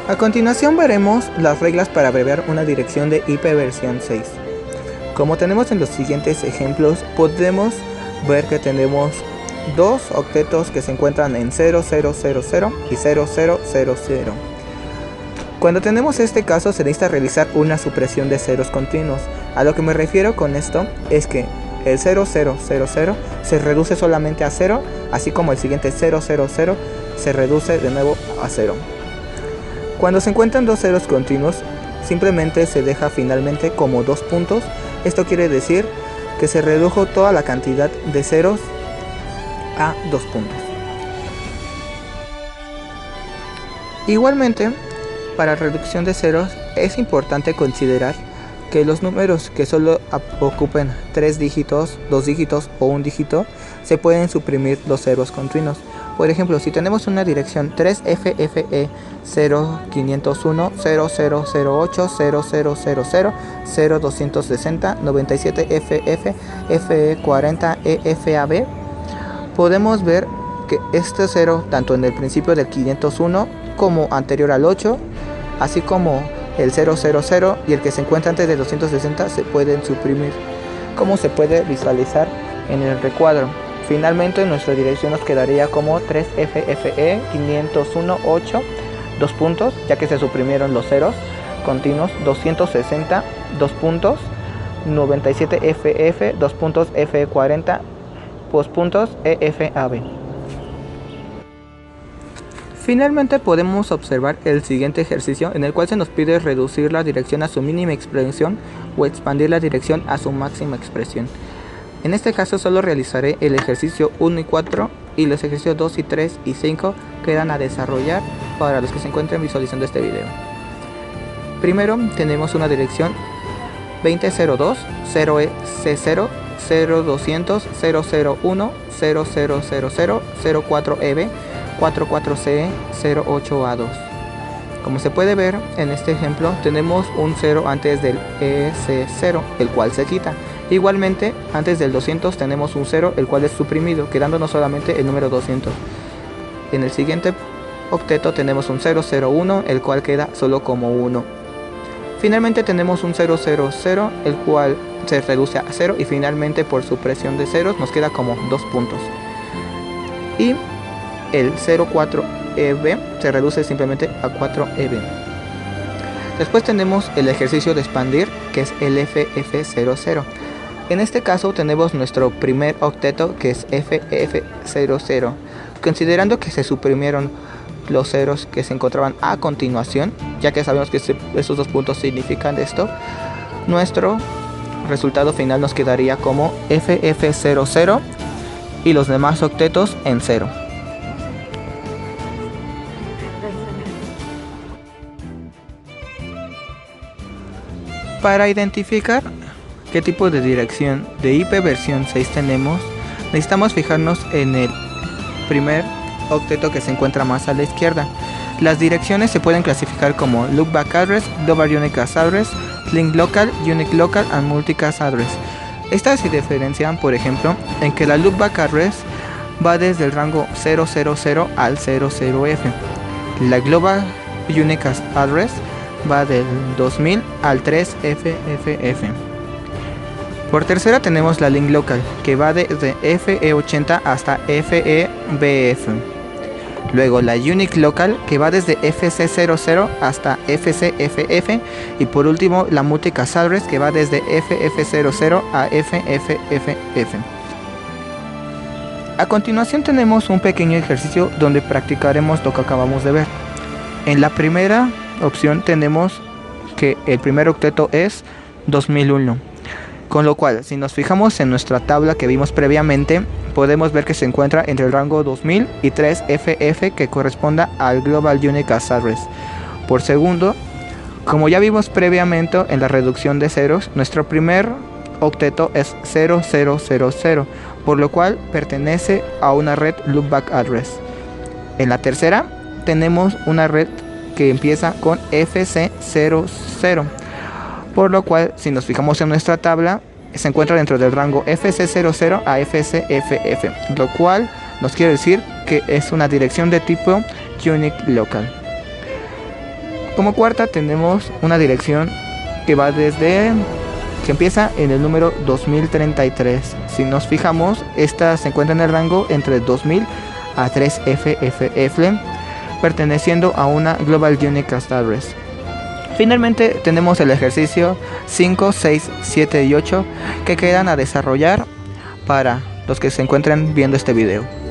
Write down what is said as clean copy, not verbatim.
A continuación veremos las reglas para abreviar una dirección de IP versión 6. Como tenemos en los siguientes ejemplos, podemos ver que tenemos dos octetos que se encuentran en 0000 y 0000. Cuando tenemos este caso se necesita realizar una supresión de ceros continuos. A lo que me refiero con esto es que el 0000 se reduce solamente a 0, así como el siguiente 000 se reduce de nuevo a 0. Cuando se encuentran dos ceros continuos, simplemente se deja finalmente como dos puntos. Esto quiere decir que se redujo toda la cantidad de ceros a dos puntos. Igualmente, para reducción de ceros es importante considerar que los números que solo ocupen 3 dígitos, 2 dígitos o 1 dígito se pueden suprimir los ceros continuos. Por ejemplo, si tenemos una dirección 3FFE 0501 0008 0000 0260 97FF FE40 EFAB, podemos ver que este 0 tanto en el principio del 501 como anterior al 8, así como el 000 y el que se encuentra antes de 260 se pueden suprimir, como se puede visualizar en el recuadro. Finalmente nuestra dirección nos quedaría como 3FFE 501.8, dos puntos, ya que se suprimieron los ceros continuos, 260, dos puntos, 97FF, dos puntos, FE40, dos puntos, EFAB. Finalmente podemos observar el siguiente ejercicio en el cual se nos pide reducir la dirección a su mínima expresión o expandir la dirección a su máxima expresión. En este caso solo realizaré el ejercicio 1 y 4 y los ejercicios 2 y 3 y 5 quedan a desarrollar para los que se encuentren visualizando este video. Primero tenemos una dirección 2002 0EC0 0200 001 0000 04EB 44CE 08A2. Como se puede ver en este ejemplo, tenemos un 0 antes del EC0, el cual se quita. Igualmente, antes del 200 tenemos un 0, el cual es suprimido, quedándonos solamente el número 200. En el siguiente octeto tenemos un 001, el cual queda solo como 1. Finalmente tenemos un 000, el cual se reduce a 0 y finalmente por supresión de ceros nos queda como 2 puntos. Y el 04EB se reduce simplemente a 4EB. Después tenemos el ejercicio de expandir, que es el FF00. En este caso tenemos nuestro primer octeto, que es FF00. Considerando que se suprimieron los ceros que se encontraban a continuación, ya que sabemos que esos dos puntos significan esto, nuestro resultado final nos quedaría como FF00 y los demás octetos en 0. Para identificar qué tipo de dirección de IP versión 6 tenemos, necesitamos fijarnos en el primer octeto que se encuentra más a la izquierda. Las direcciones se pueden clasificar como Loopback Address, Global Unicast Address, Link Local, Unique Local and Multicast Address. Estas se diferencian, por ejemplo, en que la Loopback Address va desde el rango 000 al 00F. La Global Unicast Address va del 2000 al 3FFF. Por tercera tenemos la Link Local, que va desde FE80 hasta FEBF. Luego la Unique Local, que va desde FC00 hasta FCFF. Y por último la Multicast Address, que va desde FF00 a FFFF. A continuación tenemos un pequeño ejercicio donde practicaremos lo que acabamos de ver. En la primera opción tenemos que el primer octeto es 2001, con lo cual si nos fijamos en nuestra tabla que vimos previamente, podemos ver que se encuentra entre el rango 2000 y 3FF, que corresponda al Global Unicast Address. Por segundo, como ya vimos previamente en la reducción de ceros, nuestro primer octeto es 0000, por lo cual pertenece a una red Loopback Address. En la tercera tenemos una red que empieza con FC00, por lo cual si nos fijamos en nuestra tabla se encuentra dentro del rango FC00 a FCFF, lo cual nos quiere decir que es una dirección de tipo Unique Local. Como cuarta tenemos una dirección que va que empieza en el número 2033. Si nos fijamos, esta se encuentra en el rango entre 2000 a 3FFF, perteneciendo a una Global Unicast Address. Finalmente tenemos el ejercicio 5, 6, 7 y 8 que quedan a desarrollar para los que se encuentren viendo este video.